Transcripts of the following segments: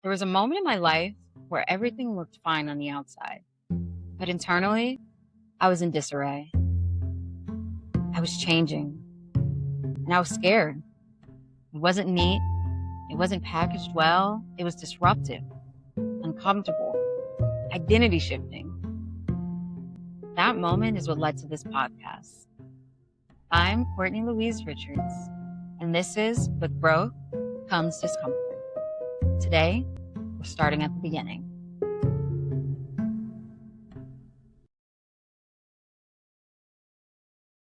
There was a moment in my life where everything looked fine on the outside, but internally, I was in disarray. I was changing, and I was scared. It wasn't neat, it wasn't packaged well, it was disruptive, uncomfortable, identity shifting. That moment is what led to this podcast. I'm Courtney Louise Richards, and this is With Growth Comes Discomfort. Today, we're starting at the beginning.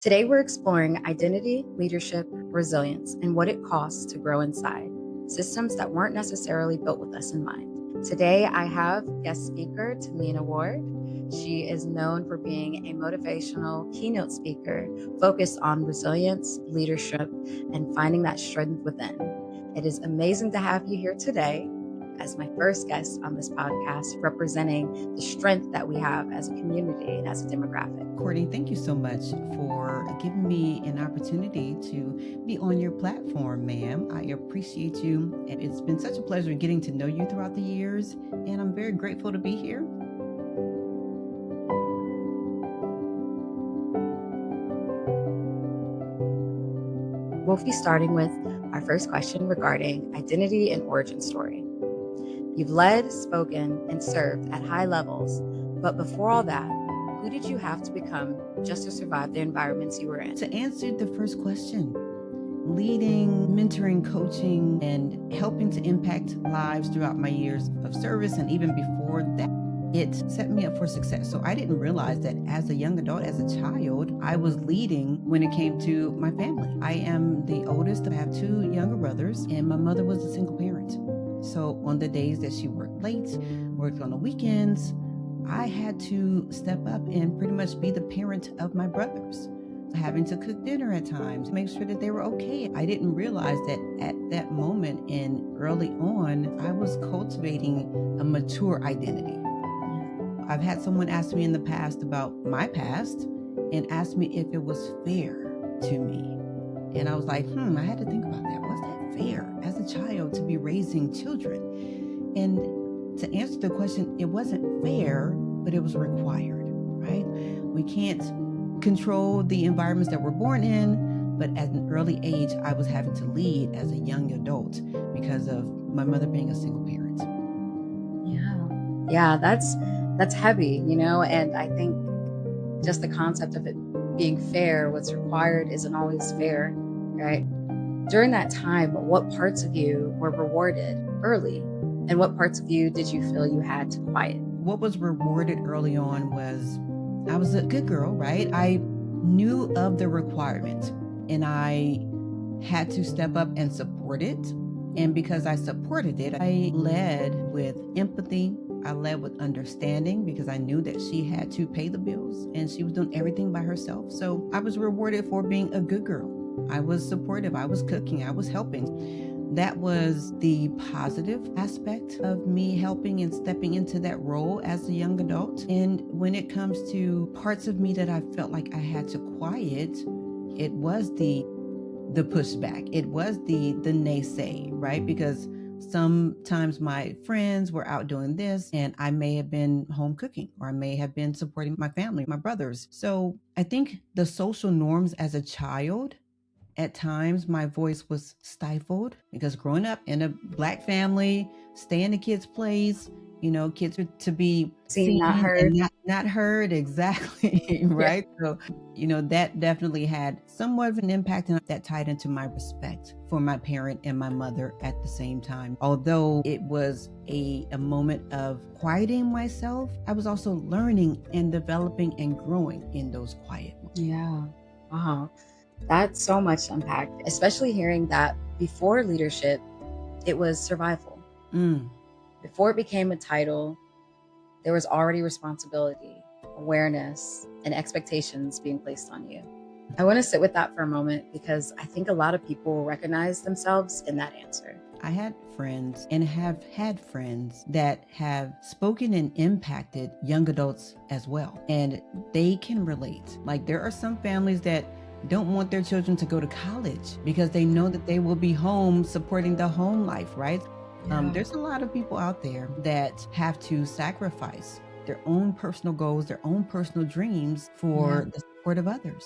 Today, we're exploring identity, leadership, resilience, and what it costs to grow inside, systems that weren't necessarily built with us in mind. Today, I have guest speaker Tomina Ward. She is known for being a motivational keynote speaker focused on resilience, leadership, and finding that strength within. It is amazing to have you here today as my first guest on this podcast, representing the strength that we have as a community and as a demographic. Courtney, thank you so much for giving me an opportunity to be on your platform, ma'am. I appreciate you. And it's been such a pleasure getting to know you throughout the years, and I'm very grateful to be here. We'll be starting with our first question regarding identity and origin story. You've led, spoken, and served at high levels, but before all that, who did you have to become just to survive the environments you were in? To answer the first question, leading, mentoring, coaching, and helping to impact lives throughout my years of service and even before that, it set me up for success. So I didn't realize that as a young adult, as a child, I was leading when it came to my family. I am the oldest. I have two younger brothers, and my mother was a single parent. So on the days that she worked late, worked on the weekends, I had to step up and pretty much be the parent of my brothers, having to cook dinner at times, make sure that they were okay. I didn't realize that at that moment and early on, I was cultivating a mature identity. I've had someone ask me in the past about my past and asked me if it was fair to me. And I was like, I had to think about that. Was that fair as a child to be raising children? And to answer the question, it wasn't fair, but it was required, right? We can't control the environments that we're born in, but at an early age, I was having to lead as a young adult because of my mother being a single parent. Yeah, that's heavy, and I think just the concept of it being fair, what's required isn't always fair, right? During that time, what parts of you were rewarded early, and what parts of you did you feel you had to quiet? What was rewarded early on was I was a good girl, right? I knew of the requirement, and I had to step up and support it. And because I supported it, I led with empathy. I led with understanding because I knew that she had to pay the bills and she was doing everything by herself. So I was rewarded for being a good girl. I was supportive. I was cooking. I was helping. That was the positive aspect of me helping and stepping into that role as a young adult. And when it comes to parts of me that I felt like I had to quiet, it was the pushback. It was the naysay, right? Because sometimes my friends were out doing this and I may have been home cooking, or I may have been supporting my family, my brothers. So I think the social norms as a child, at times my voice was stifled because growing up in a Black family, stay in the kids' place, kids are to be seen, not heard. And not heard, exactly, right? Yeah. So, that definitely had somewhat of an impact, and that tied into my respect for my parent and my mother at the same time. Although it was a moment of quieting myself, I was also learning and developing and growing in those quiet moments. Yeah. That's so much to unpack, especially hearing that before leadership, it was survival. Before it became a title, there was already responsibility, awareness, and expectations being placed on you. I want to sit with that for a moment because I think a lot of people recognize themselves in that answer. I had friends and have had friends that have spoken and impacted young adults as well, and they can relate. Like, there are some families that don't want their children to go to college because they know that they will be home supporting the home life, right? There's a lot of people out there that have to sacrifice their own personal goals, their own personal dreams for the support of others.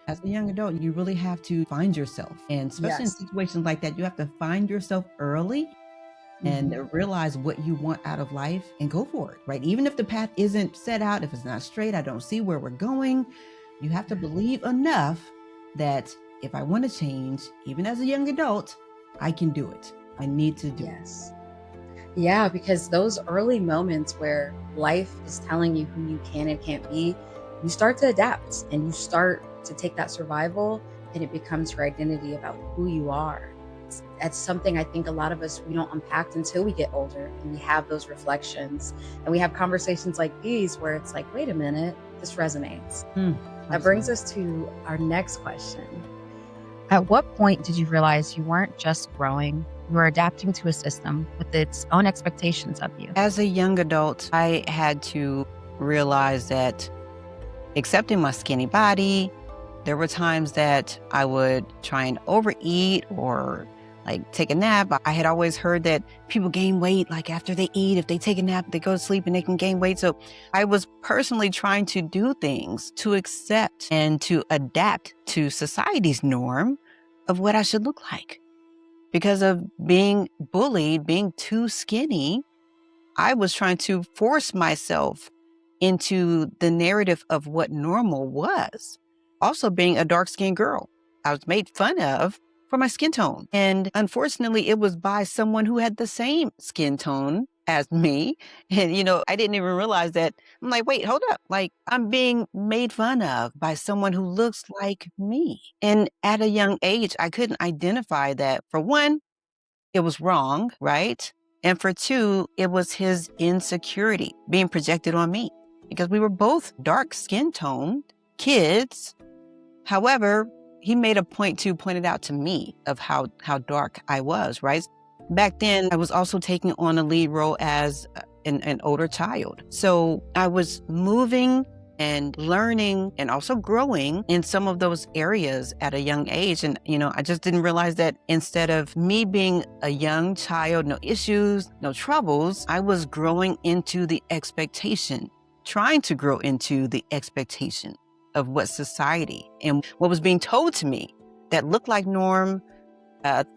As a young adult, you really have to find yourself. And especially in situations like that, you have to find yourself early and realize what you want out of life and go for it, right? Even if the path isn't set out, if it's not straight, I don't see where we're going, you have to believe enough that if I want to change, even as a young adult, I can do it. I need to do it. Yeah, because those early moments where life is telling you who you can and can't be, you start to adapt and you start to take that survival and it becomes your identity about who you are. That's something I think a lot of us, we don't unpack until we get older and we have those reflections and we have conversations like these where it's like, wait a minute, this resonates. That brings us to our next question. At what point did you realize you weren't just growing, you were adapting to a system with its own expectations of you? As a young adult, I had to realize that accepting my skinny body, there were times that I would try and overeat or like take a nap. I had always heard that people gain weight like after they eat. If they take a nap, they go to sleep and they can gain weight. So I was personally trying to do things to accept and to adapt to society's norm of what I should look like. Because of being bullied, being too skinny, I was trying to force myself into the narrative of what normal was. Also being a dark-skinned girl, I was made fun of for my skin tone. And unfortunately, it was by someone who had the same skin tone as me. And, I didn't even realize that. I'm like, wait, hold up. Like, I'm being made fun of by someone who looks like me. And at a young age, I couldn't identify that. For one, it was wrong, right? And for two, it was his insecurity being projected on me because we were both dark skin toned kids. However, he made a point to point it out to me of how dark I was, right? Back then, I was also taking on a lead role as an older child. So I was moving and learning and also growing in some of those areas at a young age. And, I just didn't realize that instead of me being a young child, no issues, no troubles, I was growing into the expectation, trying to grow into the expectation of what society and what was being told to me that looked like norm,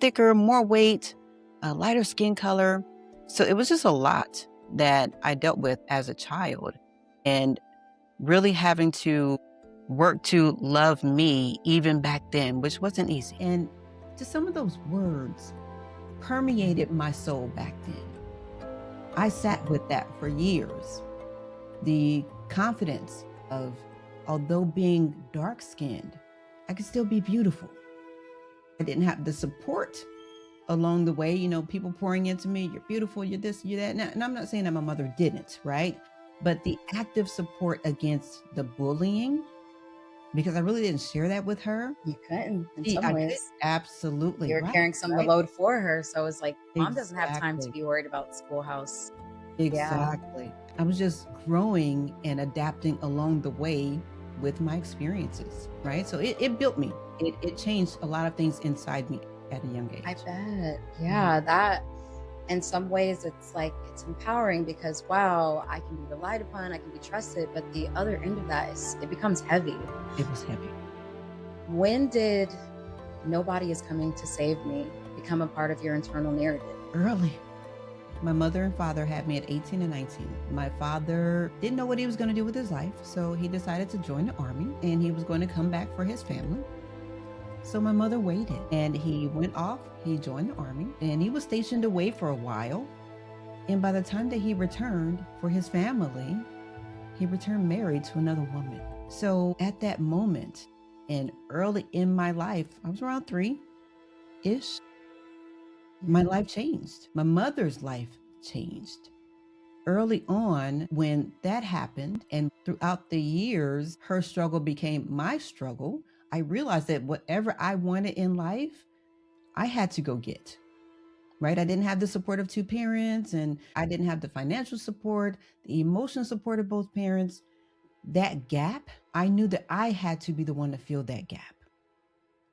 thicker, more weight, a lighter skin color. So it was just a lot that I dealt with as a child. And really having to work to love me even back then, which wasn't easy. And just some of those words permeated my soul back then. I sat with that for years. The confidence of, although being dark-skinned, I could still be beautiful. I didn't have the support along the way, people pouring into me, you're beautiful, you're this, you're that. And I'm not saying that my mother didn't, right? But the active support against the bullying, because I really didn't share that with her. You couldn't in some ways. Absolutely. You're carrying some of the load for her. So it's like, mom doesn't have time to be worried about schoolhouse. Exactly. Yeah. I was just growing and adapting along the way with my experiences, right? So it built me. It changed a lot of things inside me at a young age. I bet. Yeah, that in some ways it's like it's empowering because wow, I can be relied upon, I can be trusted, but the other end of that is it becomes heavy. It was heavy. When did nobody is coming to save me become a part of your internal narrative? Early. My mother and father had me at 18 and 19. My father didn't know what he was going to do with his life, so he decided to join the Army and he was going to come back for his family. So my mother waited and he went off, he joined the Army and he was stationed away for a while. And by the time that he returned for his family, he returned married to another woman. So at that moment and early in my life, I was around 3-ish, my life changed. My mother's life changed. Early on when that happened and throughout the years, her struggle became my struggle. I realized that whatever I wanted in life, I had to go get, right? I didn't have the support of two parents and I didn't have the financial support, the emotional support of both parents. That gap, I knew that I had to be the one to fill that gap.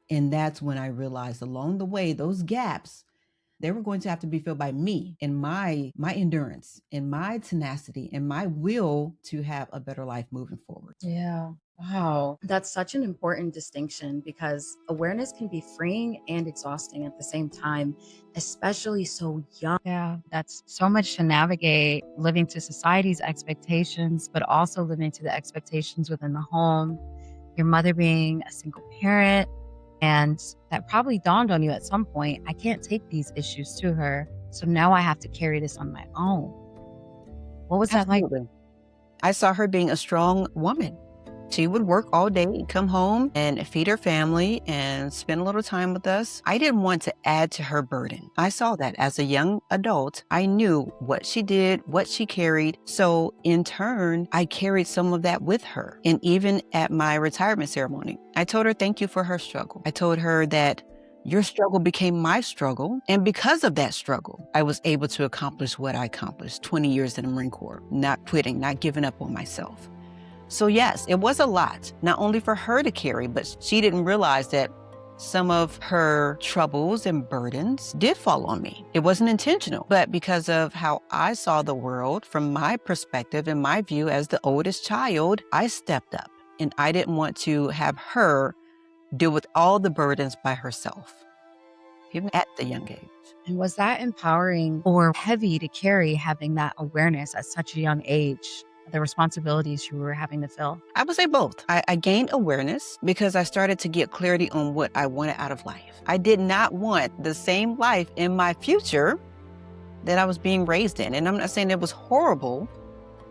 And that's when I realized along the way, those gaps, They were going to have to be filled by me and my endurance and my tenacity and my will to have a better life moving forward. Yeah. Wow. That's such an important distinction because awareness can be freeing and exhausting at the same time, especially so young. Yeah, that's so much to navigate, living to society's expectations, but also living to the expectations within the home. Your mother being a single parent, and that probably dawned on you at some point, I can't take these issues to her. So now I have to carry this on my own. What was that like? Absolutely. I saw her being a strong woman. She would work all day, come home and feed her family and spend a little time with us. I didn't want to add to her burden. I saw that as a young adult. I knew what she did, what she carried. So in turn, I carried some of that with her. And even at my retirement ceremony, I told her thank you for her struggle. I told her that your struggle became my struggle. And because of that struggle, I was able to accomplish what I accomplished 20 years in the Marine Corps, not quitting, not giving up on myself. So yes, it was a lot, not only for her to carry, but she didn't realize that some of her troubles and burdens did fall on me. It wasn't intentional, but because of how I saw the world from my perspective and my view as the oldest child, I stepped up and I didn't want to have her deal with all the burdens by herself, even at the young age. And was that empowering or heavy to carry, having that awareness at such a young age? The responsibilities you were having to fill? I would say both. I gained awareness because I started to get clarity on what I wanted out of life. I did not want the same life in my future that I was being raised in. And I'm not saying it was horrible,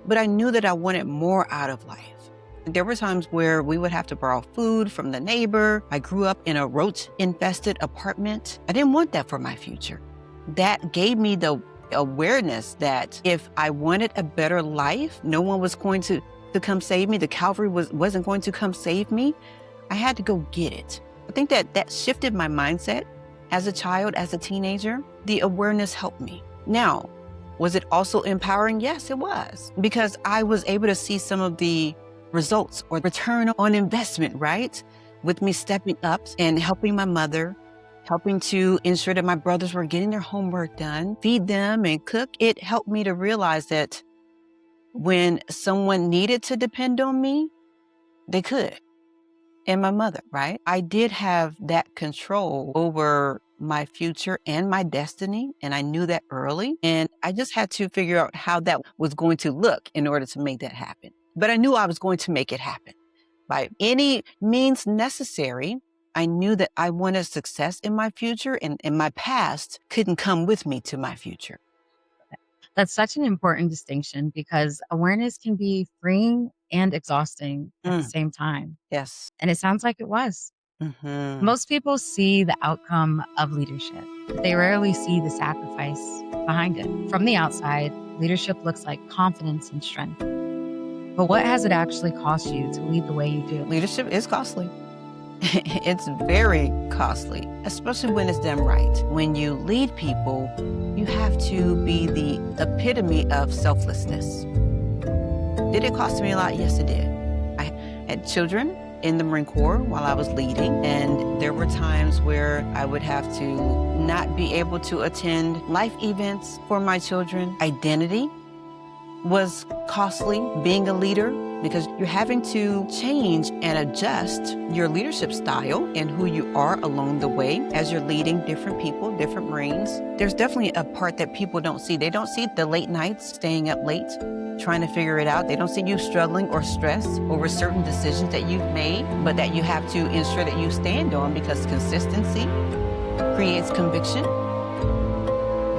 but I knew that I wanted more out of life. There were times where we would have to borrow food from the neighbor. I grew up in a roach-infested apartment. I didn't want that for my future. That gave me the awareness that if I wanted a better life, no one was going to come save me. The Calvary wasn't going to come save me. I had to go get it. I think that shifted my mindset as a child, as a teenager. The awareness helped me. Now, was it also empowering? Yes, it was, because I was able to see some of the results or return on investment, right? With me stepping up and helping my mother, helping to ensure that my brothers were getting their homework done, feed them and cook. It helped me to realize that when someone needed to depend on me, they could. And my mother, right? I did have that control over my future and my destiny. And I knew that early. And I just had to figure out how that was going to look in order to make that happen. But I knew I was going to make it happen by any means necessary. I knew that I wanted success in my future, and my past couldn't come with me to my future. That's such an important distinction because awareness can be freeing and exhausting at the same time. Yes. And it sounds like it was. Mm-hmm. Most people see the outcome of leadership, but they rarely see the sacrifice behind it. From the outside, leadership looks like confidence and strength. But what has it actually cost you to lead the way you do? Leadership is costly. It's very costly, especially when it's done right. When you lead people, you have to be the epitome of selflessness. Did it cost me a lot? Yes, it did. I had children in the Marine Corps while I was leading, and there were times where I would have to not be able to attend life events for my children. Identity was costly, being a leader, because you're having to change and adjust your leadership style and who you are along the way as you're leading different people, different Marines. There's definitely a part that people don't see. They don't see the late nights, staying up late, trying to figure it out. They don't see you struggling or stress over certain decisions that you've made, but that you have to ensure that you stand on, because consistency creates conviction.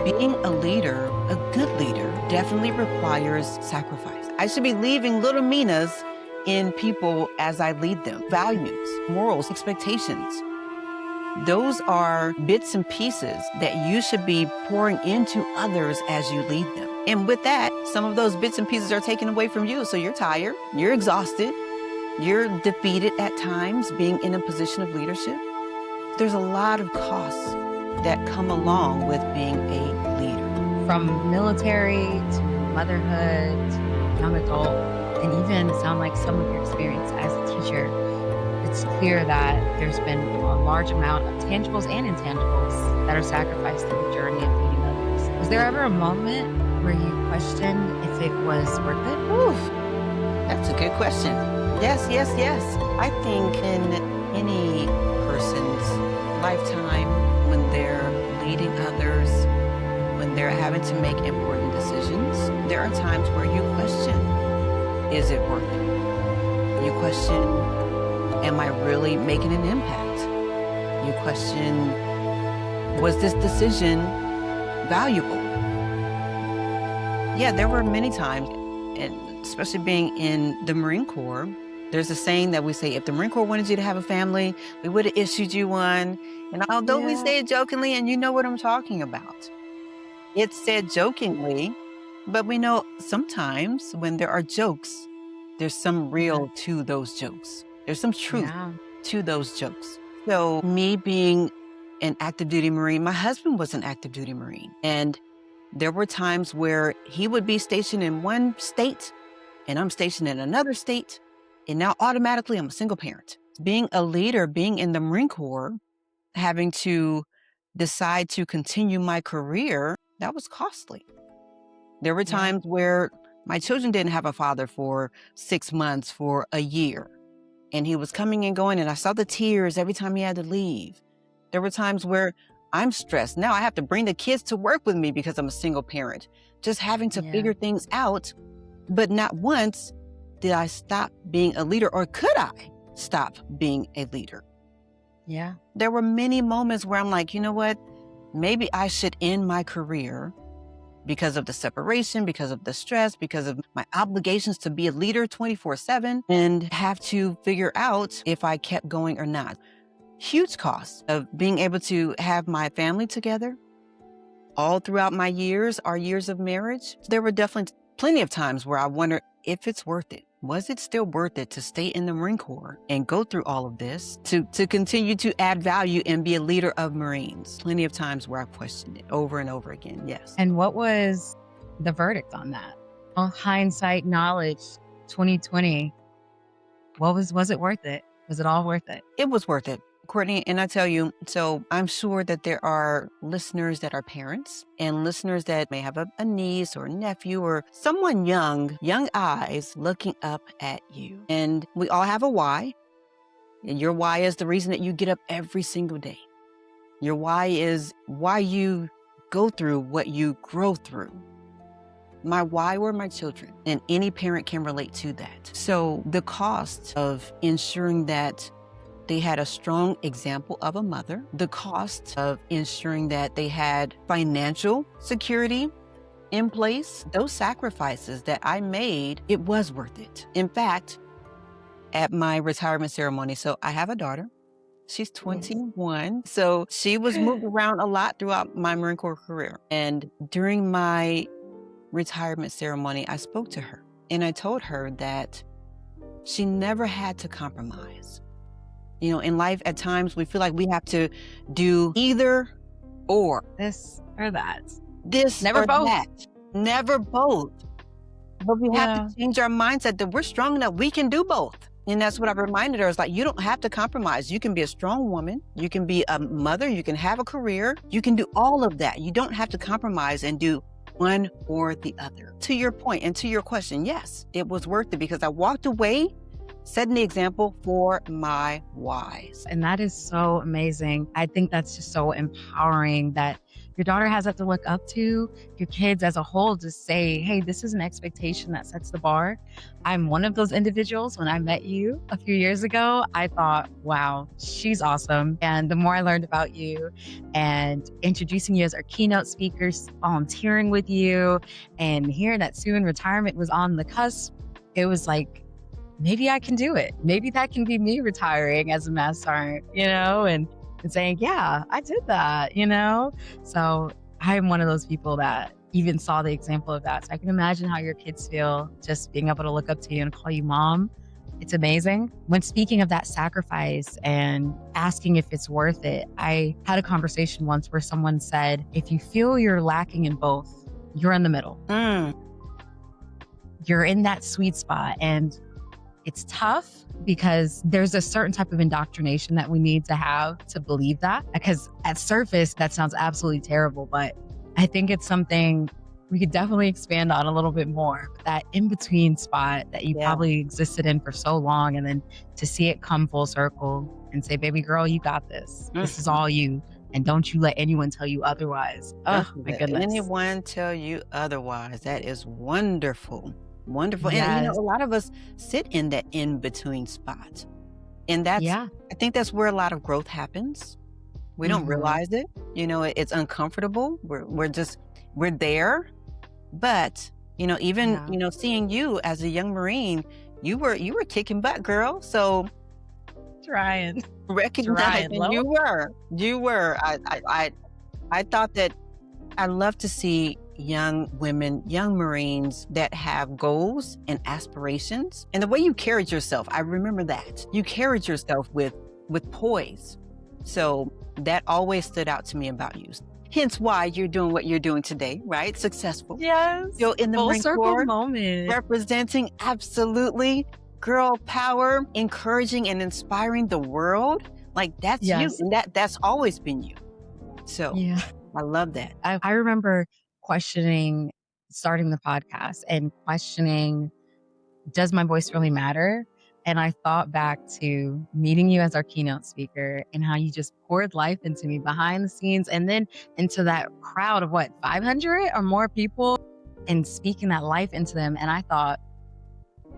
Being a leader, a good leader, definitely requires sacrifice. I should be leaving little Minas in people as I lead them. Values, morals, expectations. Those are bits and pieces that you should be pouring into others as you lead them. And with that, some of those bits and pieces are taken away from you. So you're tired, you're exhausted, you're defeated at times being in a position of leadership. There's a lot of costs that come along with being a leader. From military to motherhood to young adult, and even sound like some of your experience as a teacher, it's clear that there's been a large amount of tangibles and intangibles that are sacrificed in the journey of leading others. Was there ever a moment where you questioned if it was worth it? Oof, that's a good question. Yes, yes, yes. I think in any person's lifetime, when they're leading others, when they're having to make important decisions, there are times where you question, is it worth it? You question, am I really making an impact? You question, was this decision valuable? Yeah, there were many times, and especially being in the Marine Corps, there's a saying that we say, if the Marine Corps wanted you to have a family, we would have issued you one. And although we say it jokingly, and you know what I'm talking about, it's said jokingly, but we know sometimes when there are jokes, there's some real to those jokes. There's some truth to those jokes. So me being an active duty Marine, my husband was an active duty Marine. And there were times where he would be stationed in one state and I'm stationed in another state. And now automatically I'm a single parent. Being a leader, being in the Marine Corps, having to decide to continue my career, that was costly. There were times where my children didn't have a father for 6 months, for a year. And he was coming and going, and I saw the tears every time he had to leave. There were times where I'm stressed. Now I have to bring the kids to work with me because I'm a single parent, just having to figure things out. But not once did I stop being a leader, or could I stop being a leader? Yeah. There were many moments where I'm like, you know what? Maybe I should end my career because of the separation, because of the stress, because of my obligations to be a leader 24/7, and have to figure out if I kept going or not. Huge cost of being able to have my family together all throughout my years, our years of marriage. There were definitely plenty of times where I wondered if it's worth it. Was it still worth it to stay in the Marine Corps and go through all of this, to continue to add value and be a leader of Marines? Plenty of times where I questioned it over and over again, yes. And what was the verdict on that? Well, hindsight, knowledge, 2020, was it worth it? Was it all worth it? It was worth it, Courtney. And I tell you, so I'm sure that there are listeners that are parents and listeners that may have a niece or nephew or someone young eyes looking up at you. And we all have a why. And your why is the reason that you get up every single day. Your why is why you go through what you grow through. My why were my children, and any parent can relate to that. So the cost of ensuring that they had a strong example of a mother, the cost of ensuring that they had financial security in place, those sacrifices that I made, it was worth it. In fact, at my retirement ceremony, so I have a daughter. She's 21. So she was moved around a lot throughout my Marine Corps career. And during my retirement ceremony, I spoke to her and I told her that she never had to compromise. You know, in life, at times we feel like we have to do either or. This or that. This Never or both. that. Never both. But we have to change our mindset that we're strong enough. We can do both. And that's what I reminded her. It's like, you don't have to compromise. You can be a strong woman. You can be a mother. You can have a career. You can do all of that. You don't have to compromise and do one or the other. To your point and to your question, yes, it was worth it because I walked away setting the example for my whys. And that is so amazing. I think that's just so empowering that your daughter has that to look up to, your kids as a whole just say, hey, this is an expectation that sets the bar. I'm one of those individuals. When I met you a few years ago, I thought, wow, she's awesome. And the more I learned about you and introducing you as our keynote speakers, volunteering with you, and hearing that soon retirement was on the cusp, it was like, maybe I can do it. Maybe that can be me retiring as a mass sergeant, and saying, yeah, I did that, So I'm one of those people that even saw the example of that. So I can imagine how your kids feel just being able to look up to you and call you mom. It's amazing. When speaking of that sacrifice and asking if it's worth it, I had a conversation once where someone said, if you feel you're lacking in both, you're in the middle. You're in that sweet spot. And It's tough because there's a certain type of indoctrination that we need to have to believe that. Because at surface, that sounds absolutely terrible, but I think it's something we could definitely expand on a little bit more. That in-between spot that you Yeah. probably existed in for so long, and then to see it come full circle and say, baby girl, you got this. This is all you. And don't you let anyone tell you otherwise. Oh, Don't my let goodness. anyone tell you otherwise. That is wonderful. Wonderful. And Yes. a lot of us sit in that in-between spot. And that's, Yeah. I think that's where a lot of growth happens. We don't realize it. It's uncomfortable. We're there. But, even, seeing you as a young Marine, you were kicking butt, girl. So Trying. recognizing you were. I thought that I love to see young women, young Marines that have goals and aspirations. And the way you carried yourself, I remember that. You carried yourself with poise. So that always stood out to me about you. Hence why you're doing what you're doing today, right? Successful. Yes. Still in the Full Marine circle Corps, moment. representing absolutely girl power, encouraging and inspiring the world. Like that's you. And that's always been you. So Yeah. I love that. I remember questioning starting the podcast and questioning, does my voice really matter? And I thought back to meeting you as our keynote speaker and how you just poured life into me behind the scenes and then into that crowd of 500 or more people and speaking that life into them. And I thought,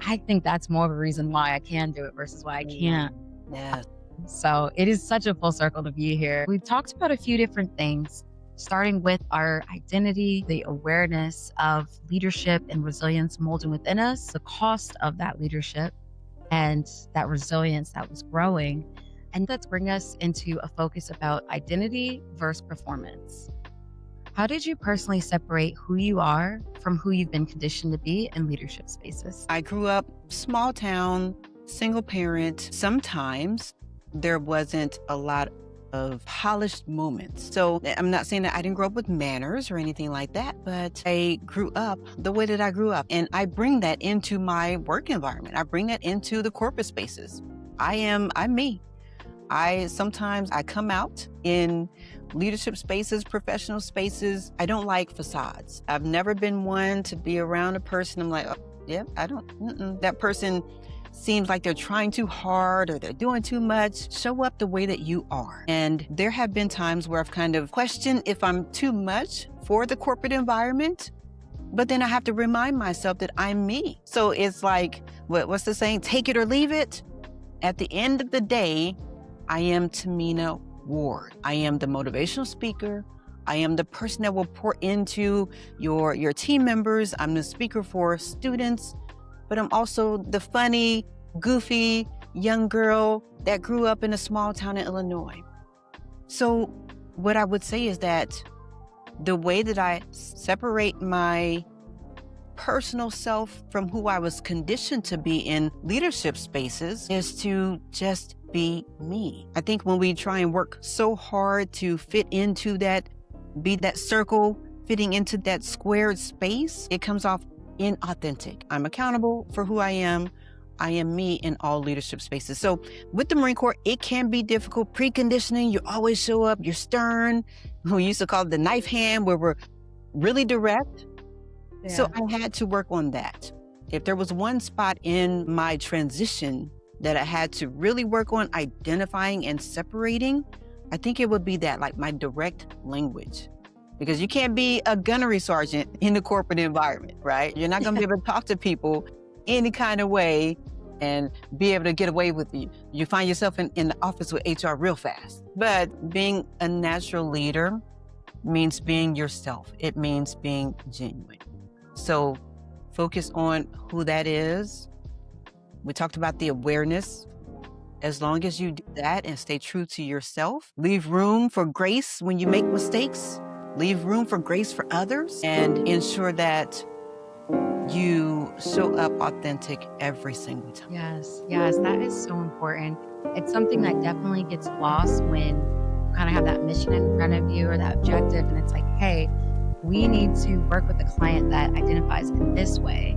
I think that's more of a reason why I can do it versus why I can't. Yes. So it is such a full circle to be here. We've talked about a few different things, starting with our identity, the awareness of leadership and resilience molding within us, the cost of that leadership and that resilience that was growing. And let's bring us into a focus about identity versus performance. How did you personally separate who you are from who you've been conditioned to be in leadership spaces? I grew up small town, single parent. Sometimes there wasn't a lot of polished moments. So I'm not saying that I didn't grow up with manners or anything like that, but I grew up the way that I grew up. And I bring that into my work environment. I bring that into the corporate spaces. I'm me. Sometimes I come out in leadership spaces, professional spaces. I don't like facades. I've never been one to be around a person. I'm like, oh, yeah, I don't, that person seems like they're trying too hard or they're doing too much. Show up the way that you are. And there have been times where I've kind of questioned if I'm too much for the corporate environment, but then I have to remind myself that I'm me. So it's like, what's the saying? Take it or leave it. At the end of the day, I am Tomina Ward. I am the motivational speaker. I am the person that will pour into your team members. I'm the speaker for students, but I'm also the funny, goofy young girl that grew up in a small town in Illinois. So what I would say is that the way that I separate my personal self from who I was conditioned to be in leadership spaces is to just be me. I think when we try and work so hard to fit into that, be that circle, fitting into that squared space, it comes off inauthentic. I'm accountable for who I am. I am me in all leadership spaces. So with the Marine Corps, it can be difficult. Preconditioning, you always show up, you're stern. We used to call it the knife hand, where we're really direct. Yeah. So I had to work on that. If there was one spot in my transition that I had to really work on identifying and separating, I think it would be that, like my direct language. Because you can't be a gunnery sergeant in the corporate environment, right? You're not going to be able to talk to people any kind of way and be able to get away with it. You find yourself in the office with HR real fast. But being a natural leader means being yourself. It means being genuine. So focus on who that is. We talked about the awareness. As long as you do that and stay true to yourself, leave room for grace when you make mistakes, leave room for grace for others, and ensure that you show up authentic every single time. Yes, that is so important. It's something that definitely gets lost when you kind of have that mission in front of you or that objective, and it's like, hey, we need to work with a client that identifies in this way.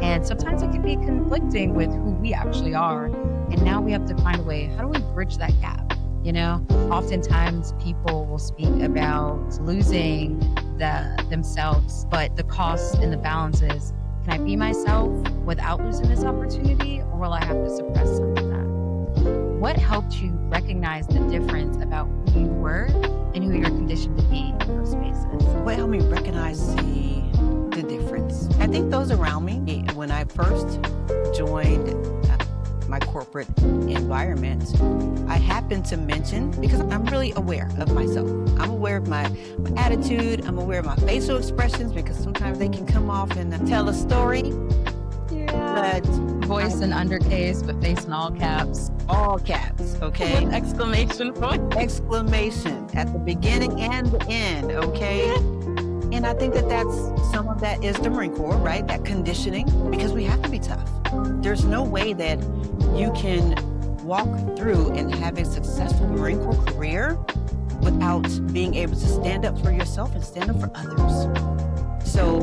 And sometimes it can be conflicting with who we actually are. And now we have to find a way, how do we bridge that gap? You know, oftentimes people will speak about losing themselves, but the cost and the balance is, can I be myself without losing this opportunity, or will I have to suppress some of that? What helped you recognize the difference about who you were and who you're conditioned to be in those spaces? What helped me recognize the difference? I think those around me, when I first joined my corporate environment, I happened to mention, because I'm really aware of myself. I'm aware of my attitude. I'm aware of my facial expressions, because sometimes they can come off and tell a story. Yeah. But voice in undercase, but face in all caps. All caps, okay? With exclamation point. Exclamation at the beginning and the end, okay? And I think that's some of that is the Marine Corps, right? That conditioning, because we have to be tough. There's no way that you can walk through and have a successful Marine Corps career without being able to stand up for yourself and stand up for others. So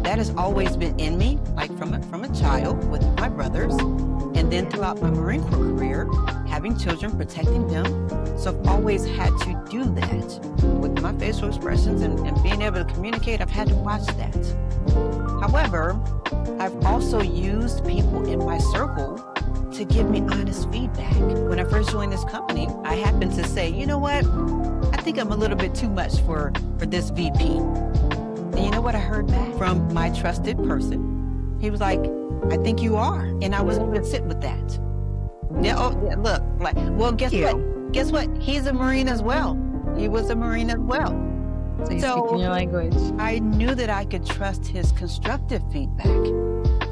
that has always been in me, like from a child with my brothers, and then throughout my Marine Corps career, having children, protecting them. So I've always had to do that with my facial expressions and being able to communicate. I've had to watch that. However, I've also used people in my circle to give me honest feedback. When I first joined this company, I happened to say, you know what? I think I'm a little bit too much for this VP. And you know what I heard back from my trusted person? He was like, I think you are. And I wasn't going to sit with that. Look, like, well, guess what? Guess what? He's a Marine as well. He was a Marine as well. So you're speaking your language. I knew that I could trust his constructive feedback.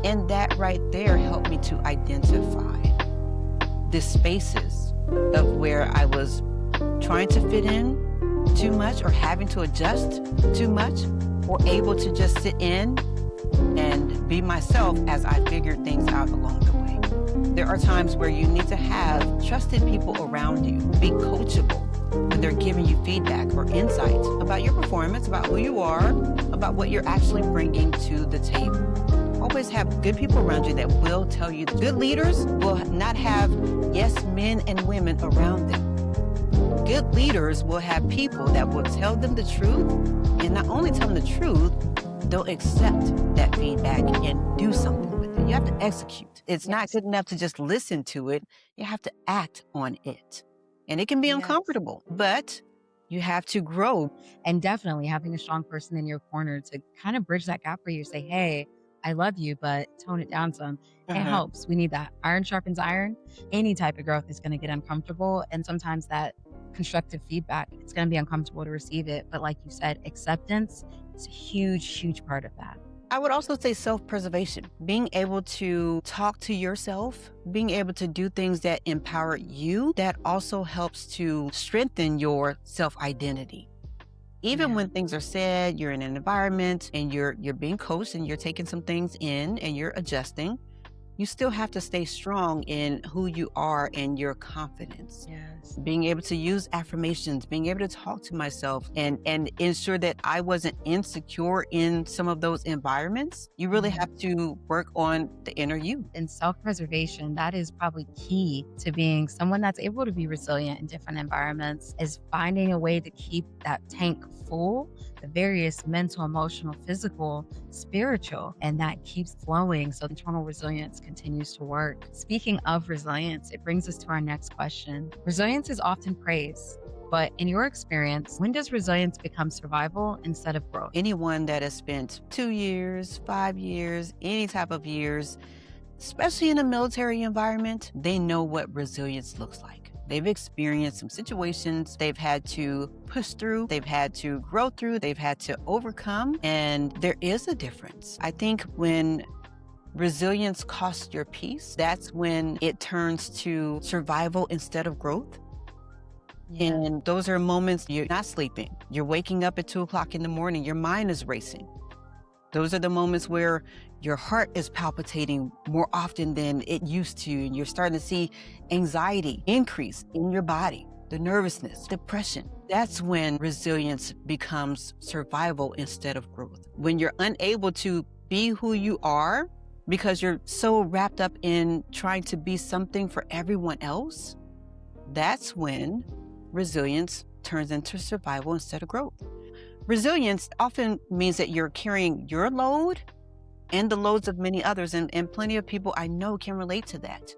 And that right there helped me to identify the spaces of where I was trying to fit in too much or having to adjust too much, or able to just sit in and be myself as I figured things out along the way. There are times where you need to have trusted people around you, be coachable when they're giving you feedback or insight about your performance, about who you are, about what you're actually bringing to the table. Always have good people around you that will tell you. Good leaders will not have yes men and women around them. Good leaders will have people that will tell them the truth, and not only tell them the truth, they'll accept that feedback and do something with it. You have to execute. It's not good enough to just listen to it. You have to act on it. And it can be uncomfortable, but you have to grow. And definitely having a strong person in your corner to kind of bridge that gap where you say, hey, I love you, but tone it down some. It helps. We need that. Iron sharpens iron. Any type of growth is going to get uncomfortable. And sometimes that constructive feedback, it's going to be uncomfortable to receive it. But like you said, acceptance is a huge, huge part of that. I would also say self-preservation, being able to talk to yourself, being able to do things that empower you, that also helps to strengthen your self-identity. Even when things are said, you're in an environment and you're being coached and you're taking some things in and you're adjusting, you still have to stay strong in who you are and your confidence. Yes. Being able to use affirmations, being able to talk to myself and ensure that I wasn't insecure in some of those environments. You really have to work on the inner you. And self-preservation, that is probably key to being someone that's able to be resilient in different environments, is finding a way to keep that tank full, the various mental, emotional, physical, spiritual, and that keeps flowing so internal resilience continues to work. Speaking of resilience, it brings us to our next question. Resilience is often praised, but in your experience, when does resilience become survival instead of growth? Anyone that has spent 2 years, 5 years, any type of years, especially in a military environment, they know what resilience looks like. They've experienced some situations they've had to push through, they've had to grow through, they've had to overcome, and there is a difference. I think when resilience costs your peace, that's when it turns to survival instead of growth. And those are moments you're not sleeping. You're waking up at 2 o'clock in the morning, your mind is racing. Those are the moments where your heart is palpitating more often than it used to, and you're starting to see anxiety increase in your body. the nervousness, depression. That's when resilience becomes survival instead of growth. When you're unable to be who you are because you're so wrapped up in trying to be something for everyone else, that's when resilience turns into survival instead of growth. Resilience often means that you're carrying your load and the loads of many others, and plenty of people I know can relate to that.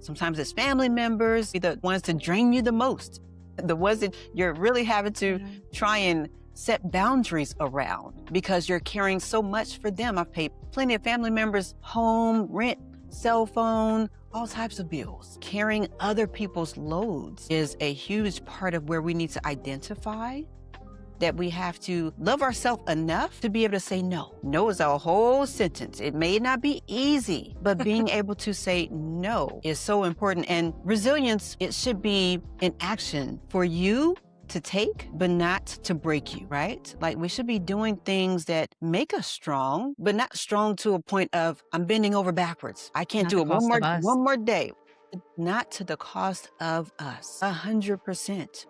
Sometimes it's family members, the ones that drain you the most, the ones that you're really having to try and set boundaries around because you're carrying so much for them. I've paid plenty of family members home, rent, cell phone, all types of bills. Carrying other people's loads is a huge part of where we need to identify that we have to love ourselves enough to be able to say no. No is a whole sentence. It may not be easy, but being able to say no is so important. And resilience, it should be an action for you to take, but not to break you, right? Like we should be doing things that make us strong, but not strong to a point of I'm bending over backwards. I can't do it one more day. Not to the cost of us, 100%.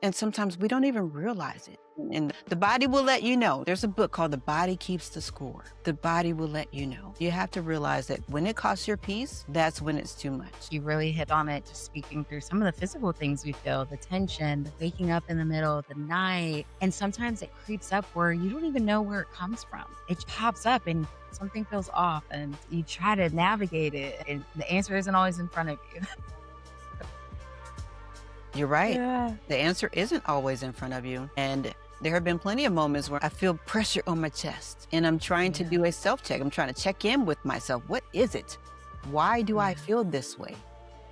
And sometimes we don't even realize it. And the body will let you know. There's a book called The Body Keeps the Score. The body will let you know. You have to realize that when it costs your peace, that's when it's too much. You really hit on it, just speaking through some of the physical things we feel, the tension, the waking up in the middle of the night. And sometimes it creeps up where you don't even know where it comes from. It pops up and something feels off and you try to navigate it and the answer isn't always in front of you. You're right. Yeah. The answer isn't always in front of you. And there have been plenty of moments where I feel pressure on my chest and I'm trying to do a self-check. I'm trying to check in with myself. What is it? Why do I feel this way?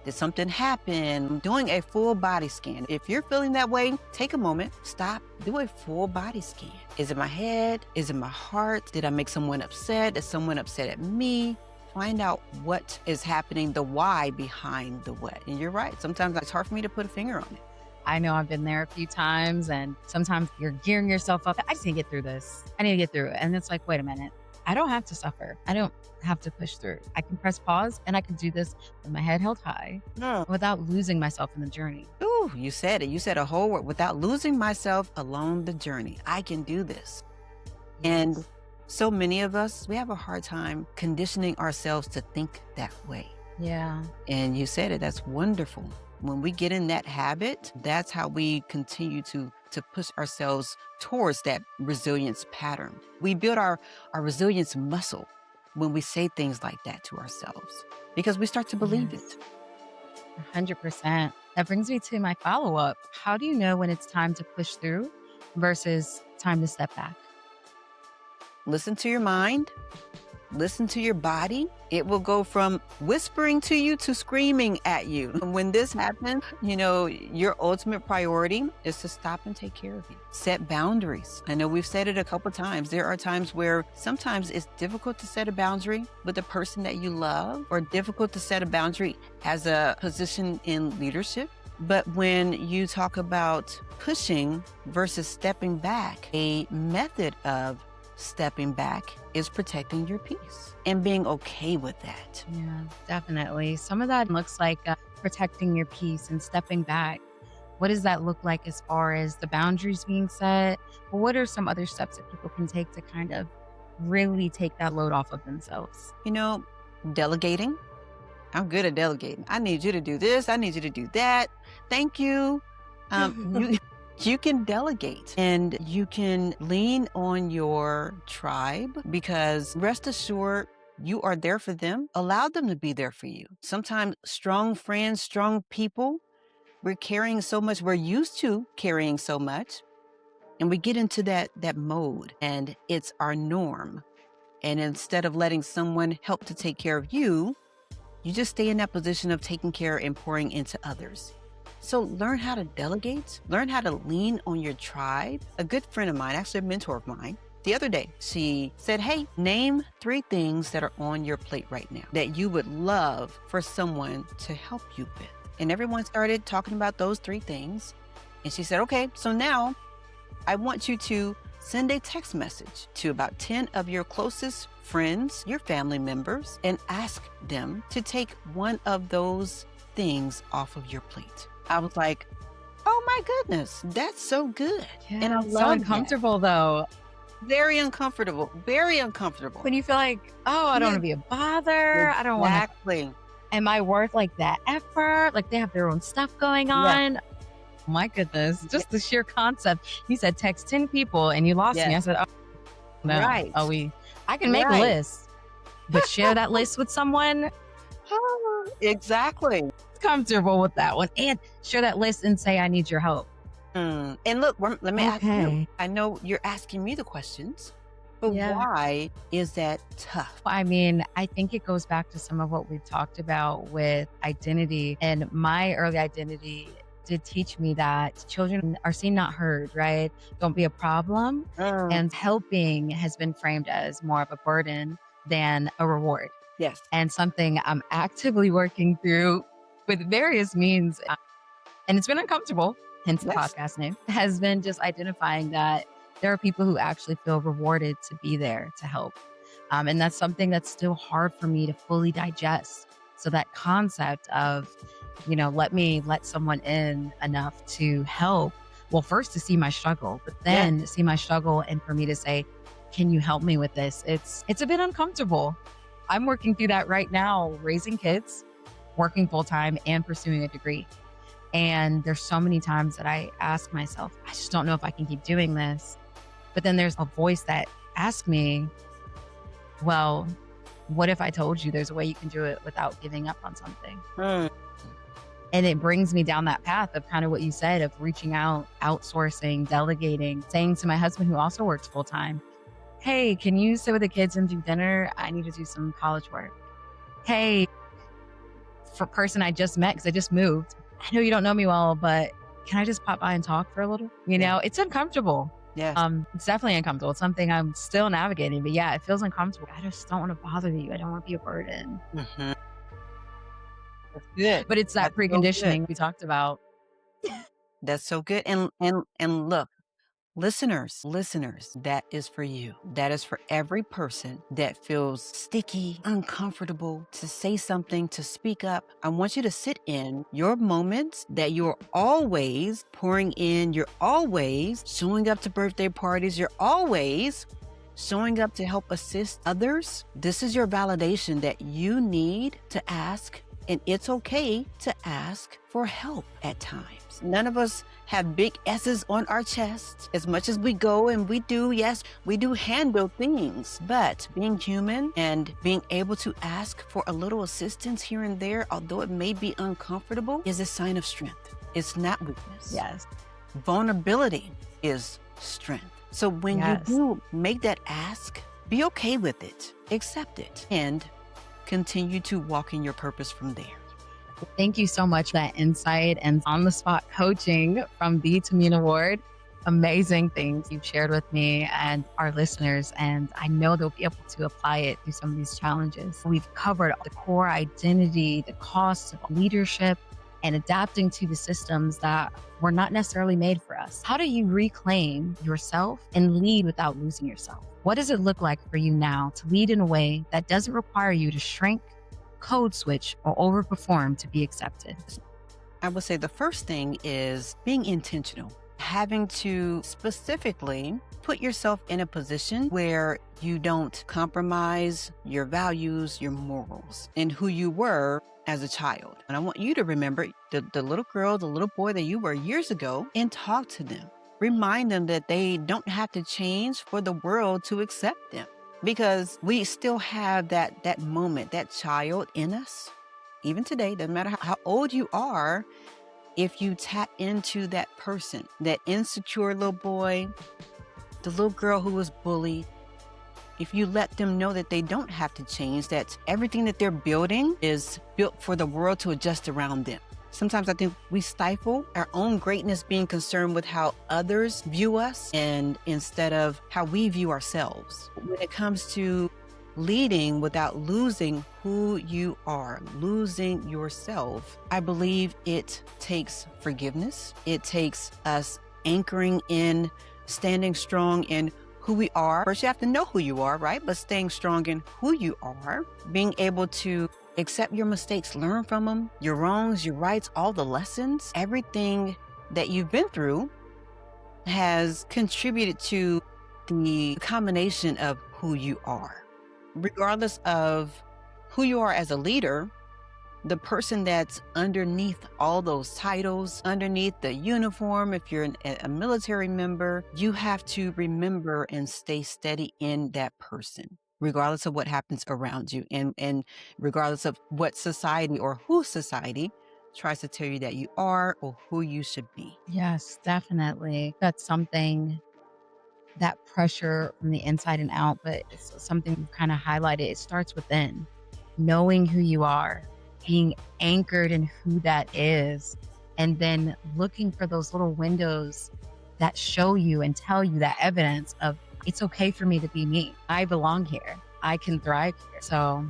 Did something happen? I'm doing a full body scan. If you're feeling that way, take a moment, stop, do a full body scan. Is it my head? Is it my heart? Did I make someone upset? Is someone upset at me? Find out what is happening, the why behind the what. And you're right. Sometimes it's hard for me to put a finger on it. I know I've been there a few times and sometimes you're gearing yourself up. I just need to get through this. I need to get through it. And it's like, wait a minute. I don't have to suffer. I don't have to push through. I can press pause and I can do this with my head held high without losing myself in the journey. Ooh, you said it. You said a whole word, without losing myself along the journey. I can do this. And so many of us, we have a hard time conditioning ourselves to think that way. Yeah. And you said it, that's wonderful. When we get in that habit, that's how we continue to push ourselves towards that resilience pattern. We build our resilience muscle when we say things like that to ourselves because we start to believe it. 100%. That brings me to my follow-up. How do you know when it's time to push through versus time to step back? Listen to your mind. Listen to your body. It will go from whispering to you to screaming at you. When this happens, your ultimate priority is to stop and take care of you. Set boundaries. I know we've said it a couple times. There are times where sometimes it's difficult to set a boundary with a person that you love or difficult to set a boundary as a position in leadership. But when you talk about pushing versus stepping back, a method of stepping back is protecting your peace and being okay with that. Yeah, definitely. Some of that looks like protecting your peace and stepping back. What does that look like as far as the boundaries being set? But what are some other steps that people can take to kind of really take that load off of themselves? Delegating. I'm good at delegating. I need you to do this. I need you to do that. Thank you. You can delegate and you can lean on your tribe because rest assured, you are there for them. Allow them to be there for you. Sometimes strong friends, strong people, we're carrying so much. We're used to carrying so much and we get into that mode and it's our norm. And instead of letting someone help to take care of you, you just stay in that position of taking care and pouring into others. So learn how to delegate, learn how to lean on your tribe. A good friend of mine, actually a mentor of mine, the other day, she said, hey, name 3 things that are on your plate right now that you would love for someone to help you with. And everyone started talking about those 3 things. And she said, okay, so now I want you to send a text message to about 10 of your closest friends, your family members, and ask them to take one of those things off of your plate. I was like, my goodness. That's so good. Yeah, And I it's so love uncomfortable though. that. Very uncomfortable. Very uncomfortable. When you feel like, oh, I don't want to be a bother. I don't want to. Exactly. Am I worth like that effort? Like they have their own stuff going on. My goodness, just the sheer concept. You said text 10 people and you lost me. I said, oh, no. Right. I can make a list, but share that list with someone. Exactly. Comfortable with that one. And share that list and say, I need your help. And look, let me ask you. I know you're asking me the questions, but why is that tough? I mean, I think it goes back to some of what we've talked about with identity. And my early identity did teach me that children are seen, not heard, right? Don't be a problem. And helping has been framed as more of a burden than a reward. Yes. And something I'm actively working through with various means. And it's been uncomfortable, hence the podcast name, has been just identifying that there are people who actually feel rewarded to be there to help. And that's something that's still hard for me to fully digest. So that concept of, let someone in enough to help. Well, first to see my struggle, but then see my struggle and for me to say, can you help me with this? It's a bit uncomfortable. I'm working through that right now, raising kids, working full time and pursuing a degree. And there's so many times that I ask myself, I just don't know if I can keep doing this. But then there's a voice that asks me, well, what if I told you there's a way you can do it without giving up on something? And it brings me down that path of kind of what you said of reaching out, outsourcing, delegating, saying to my husband who also works full time, hey, can you sit with the kids and do dinner? I need to do some college work. Hey, for person I just met, because I just moved, I know you don't know me well, but can I just pop by and talk for a little? It's uncomfortable. Yeah. It's definitely uncomfortable. It's something I'm still navigating, but it feels uncomfortable. I just don't want to bother you. I don't want to be a burden. Mm-hmm. That's good. But it's that preconditioning we talked about. That's so good. And look, listeners, that is for you. That is for every person that feels sticky, uncomfortable to say something, to speak up. I want you to sit in your moments that you're always pouring in. You're always showing up to birthday parties. You're always showing up to help assist others. This is your validation that you need to ask. And it's okay to ask for help at times. None of us have big S's on our chest. As much as we go and we do, yes, we do handle things. But being human and being able to ask for a little assistance here and there, although it may be uncomfortable, is a sign of strength. It's not weakness. Yes. Vulnerability is strength. So when you do make that ask, be okay with it, accept it, and continue to walk in your purpose from there. Thank you so much for that insight and on-the-spot coaching from the Tomina Ward. Amazing things you've shared with me and our listeners, and I know they'll be able to apply it through some of these challenges. We've covered the core identity, the costs of leadership, and adapting to the systems that were not necessarily made for us. How do you reclaim yourself and lead without losing yourself? What does it look like for you now to lead in a way that doesn't require you to shrink, code switch, or overperform to be accepted? I would say the first thing is being intentional, having to specifically put yourself in a position where you don't compromise your values, your morals, and who you were as a child. And I want you to remember the little girl, the little boy that you were years ago, and talk to them. Remind them that they don't have to change for the world to accept them, because we still have that moment, that child in us. Even today, doesn't matter how old you are, if you tap into that person, that insecure little boy, the little girl who was bullied, if you let them know that they don't have to change, that everything that they're building is built for the world to adjust around them. Sometimes I think we stifle our own greatness being concerned with how others view us and instead of how we view ourselves. When it comes to leading without losing who you are, losing yourself, I believe it takes forgiveness. It takes us anchoring in, standing strong in who we are. First, you have to know who you are, right? But staying strong in who you are, being able to accept your mistakes, learn from them, your wrongs, your rights, all the lessons, everything that you've been through has contributed to the combination of who you are. Regardless of who you are as a leader, the person that's underneath all those titles, underneath the uniform, if you're a military member, you have to remember and stay steady in that person, regardless of what happens around you and regardless of what society or who society tries to tell you that you are or who you should be. Yes, definitely. That's something, that pressure from the inside and out, but it's something you've kind of highlighted. It starts within, knowing who you are, being anchored in who that is, and then looking for those little windows that show you and tell you that evidence of it's okay for me to be me. I belong here. I can thrive here. So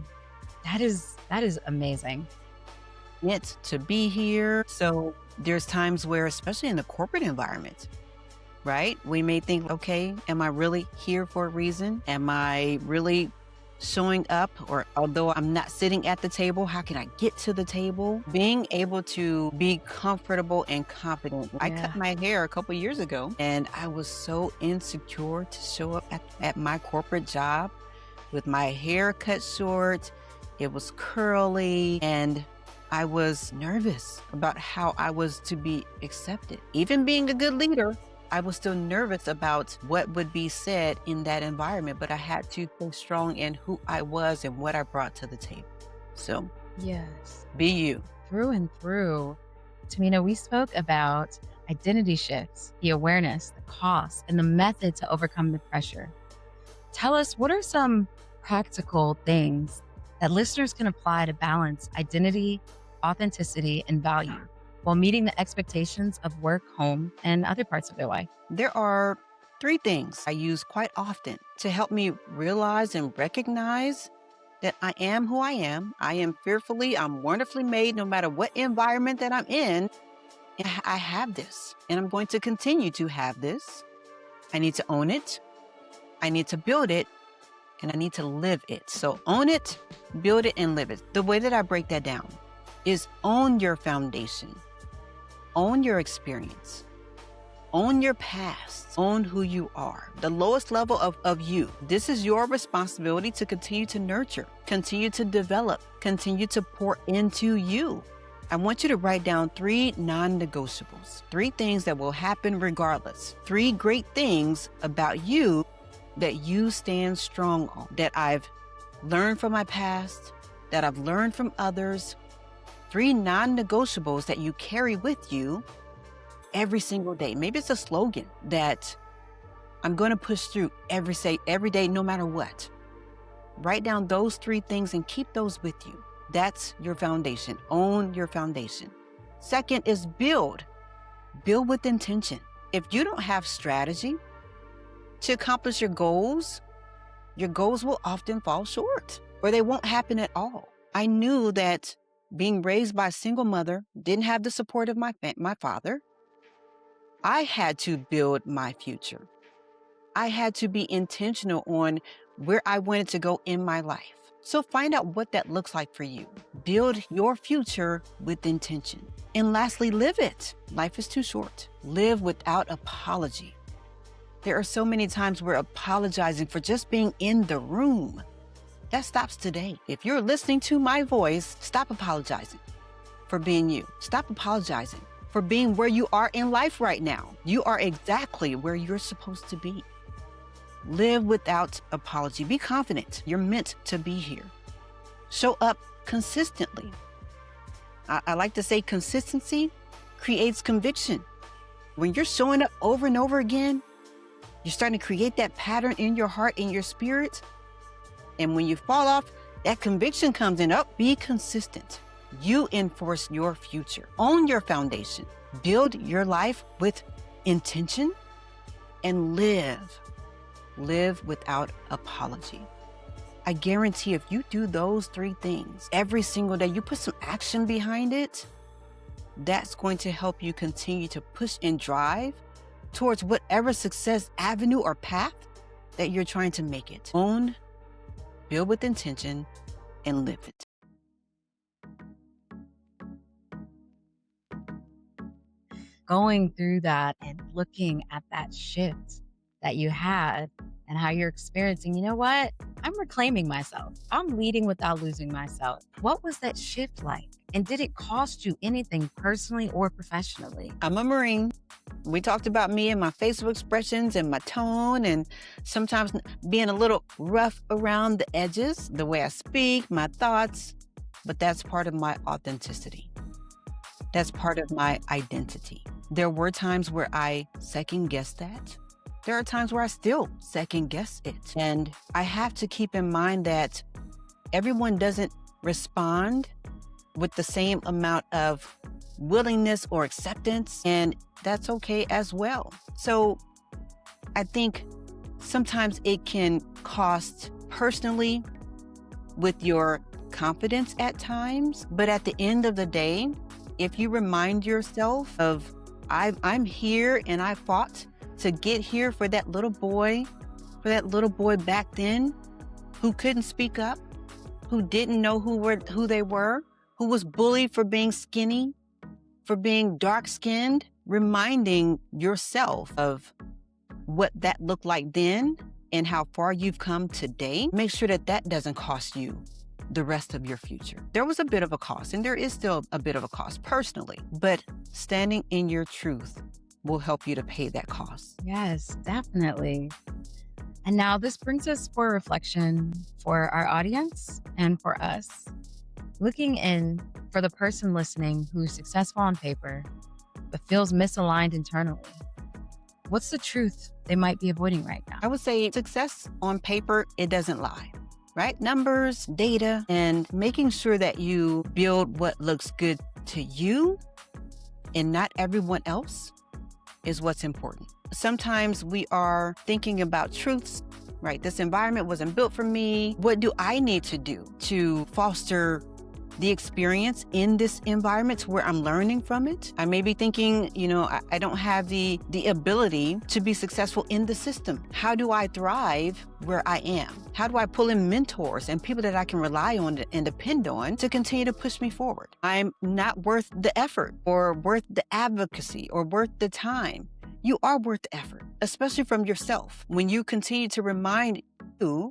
that is amazing. Meant to be here. So there's times where, especially in the corporate environment, right? We may think, okay, am I really here for a reason? Am I really showing up? Or although I'm not sitting at the table, how can I get to the table? Being able to be comfortable and confident. I cut my hair a couple years ago and I was so insecure to show up at my corporate job with my hair cut short. It was curly and I was nervous about how I was to be accepted. Even being a good leader, I was still nervous about what would be said in that environment, but I had to stay strong in who I was and what I brought to the table. So, Yes. be you. Through and through. Tomina, we spoke about identity shifts, the awareness, the cost, and the method to overcome the pressure. Tell us, what are some practical things that listeners can apply to balance identity, authenticity, and value while meeting the expectations of work, home, and other parts of their life? There are 3 things I use quite often to help me realize and recognize that I am who I am. I am fearfully, I'm wonderfully made no matter what environment that I'm in. And I have this, and I'm going to continue to have this. I need to own it. I need to build it, and I need to live it. So own it, build it, and live it. The way that I break that down is own your foundation. Own your experience, own your past, own who you are, the lowest level of you. This is your responsibility to continue to nurture, continue to develop, continue to pour into you. I want you to write down 3 non-negotiables, 3 things that will happen regardless, 3 great things about you that you stand strong on, that I've learned from my past, that I've learned from others. 3 non-negotiables that you carry with you every single day. Maybe it's a slogan that I'm going to push through every day, no matter what. Write down those 3 things and keep those with you. That's your foundation. Own your foundation. Second is build. Build with intention. If you don't have strategy to accomplish your goals will often fall short or they won't happen at all. I knew that being raised by a single mother, didn't have the support of my father. I had to build my future. I had to be intentional on where I wanted to go in my life. So find out what that looks like for you. Build your future with intention. And lastly, live it. Life is too short. Live without apology. There are so many times we're apologizing for just being in the room. That stops today. If you're listening to my voice, stop apologizing for being you. Stop apologizing for being where you are in life right now. You are exactly where you're supposed to be. Live without apology. Be confident. You're meant to be here. Show up consistently. I like to say consistency creates conviction. When you're showing up over and over again, you're starting to create that pattern in your heart, in your spirit. And when you fall off, that conviction comes in. Be consistent. You enforce your future. Own your foundation. Build your life with intention and live. Live without apology. I guarantee if you do those 3 things every single day, you put some action behind it, that's going to help you continue to push and drive towards whatever success avenue or path that you're trying to make it. Own, build with intention, and live it. going through that and looking at that shift that you had and how you're experiencing, you know what? I'm reclaiming myself. I'm leading without losing myself. What was that shift like? And did it cost you anything personally or professionally? I'm a Marine. We talked about me and my facial expressions and my tone and sometimes being a little rough around the edges, the way I speak, my thoughts, but that's part of my authenticity. That's part of my identity. There were times where I second guessed that. There are times where I still second guess it. And I have to keep in mind that everyone doesn't respond with the same amount of willingness or acceptance, and that's okay as well. So I think sometimes it can cost personally with your confidence at times, but at the end of the day, if you remind yourself of, I'm here and I fought to get here for that little boy back then who couldn't speak up, who didn't know who they were, who was bullied for being skinny, for being dark-skinned, reminding yourself of what that looked like then and how far you've come today. Make sure that that doesn't cost you the rest of your future. There was a bit of a cost, and there is still a bit of a cost personally, but standing in your truth will help you to pay that cost. Yes, definitely. And now this brings us for reflection for our audience and for us. Looking in for the person listening who's successful on paper, but feels misaligned internally. What's the truth they might be avoiding right now? I would say success on paper, it doesn't lie, right? Numbers, data, and making sure that you build what looks good to you and not everyone else is what's important. Sometimes we are thinking about truths, right? This environment wasn't built for me. What do I need to do to foster the experience in this environment where I'm learning from it? I may be thinking, I don't have the ability to be successful in the system. How do I thrive where I am? How do I pull in mentors and people that I can rely on and depend on to continue to push me forward? I'm not worth the effort or worth the advocacy or worth the time. You are worth the effort, especially from yourself. When you continue to remind you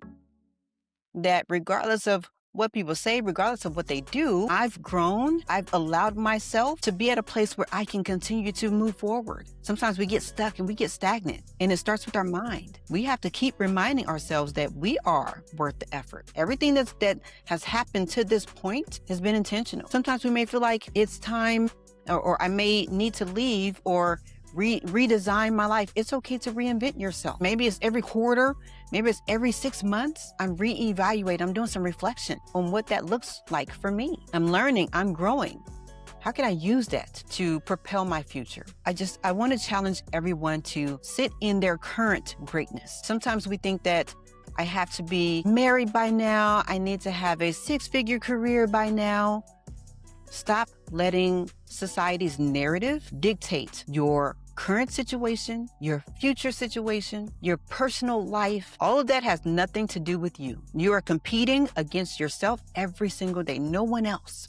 that regardless of what people say, regardless of what they do, I've grown. I've allowed myself to be at a place where I can continue to move forward. Sometimes we get stuck and we get stagnant, and it starts with our mind. We have to keep reminding ourselves that we are worth the effort. Everything that has happened to this point has been intentional. Sometimes we may feel like it's time or I may need to leave or redesign my life. It's okay to reinvent yourself. Maybe it's every quarter, maybe it's every 6 months. I'm reevaluating. I'm doing some reflection on what that looks like for me. I'm learning, I'm growing. How can I use that to propel my future? I want to challenge everyone to sit in their current greatness. Sometimes we think that I have to be married by now. I need to have a 6-figure career by now. Stop letting society's narrative dictate your current situation, your future situation, your personal life. All of that has nothing to do with you. You are competing against yourself every single day, no one else.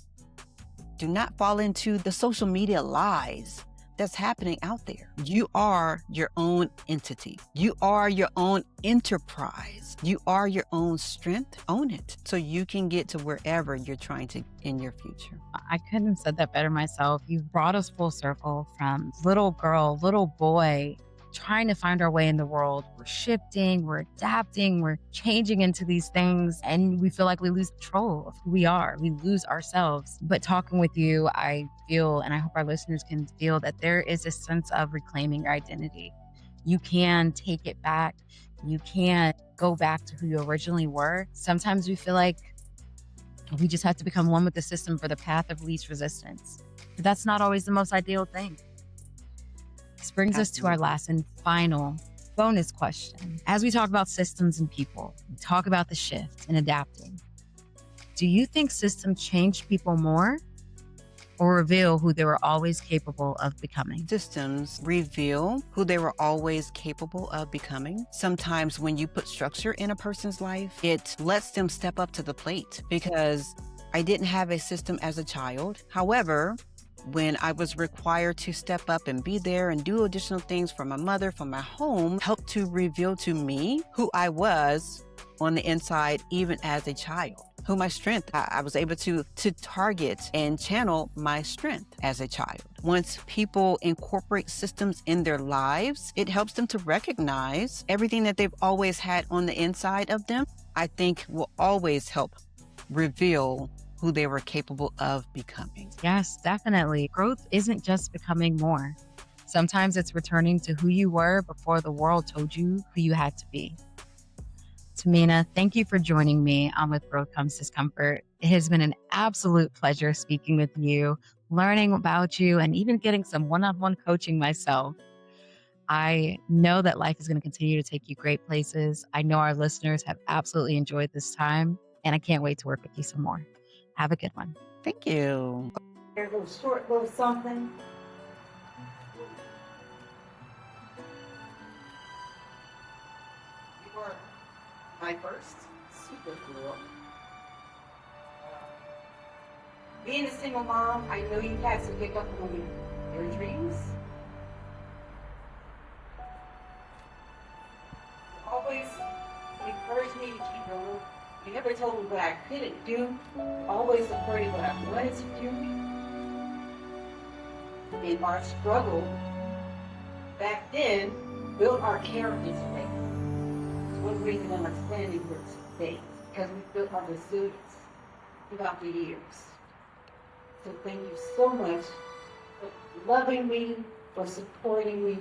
Do not fall into the social media lies that's happening out there. You are your own entity. You are your own enterprise. You are your own strength. Own it so you can get to wherever you're trying to in your future. I couldn't have said that better myself. You've brought us full circle from little girl, little boy, trying to find our way in the world. We're shifting, we're adapting, we're changing into these things, and we feel like we lose control of who we are. We lose ourselves. But talking with you, I feel, and I hope our listeners can feel, that there is a sense of reclaiming your identity. You can take it back. You can go back to who you originally were. Sometimes we feel like we just have to become one with the system for the path of least resistance. But that's not always the most ideal thing. This brings us to our last and final bonus question. As we talk about systems and people, we talk about the shift and adapting. Do you think systems change people more or reveal who they were always capable of becoming? Systems reveal who they were always capable of becoming. Sometimes when you put structure in a person's life, it lets them step up to the plate, because I didn't have a system as a child. However, when I was required to step up and be there and do additional things for my mother, for my home, helped to reveal to me who I was on the inside, even as a child. Who my strength, I was able to target and channel my strength as a child. Once people incorporate systems in their lives, it helps them to recognize everything that they've always had on the inside of them. I think will always help reveal who they were capable of becoming. Yes, definitely. Growth isn't just becoming more. Sometimes it's returning to who you were before the world told you who you had to be. Tomina, thank you for joining me on With Growth Comes Discomfort. It has been an absolute pleasure speaking with you, learning about you, and even getting some one-on-one coaching myself. I know that life is going to continue to take you great places. I know our listeners have absolutely enjoyed this time, and I can't wait to work with you some more. Have a good one. Thank you. There's a short little something. You were my first superhero. Being a single mom, I know you had to pick up on your dreams. You always encouraged me to keep going. You never told me what I couldn't do. You always supported what I wanted to do. And our struggle back then built our character today. It's one reason I'm standing here today, because we built our resilience throughout the years. So thank you so much for loving me, for supporting me,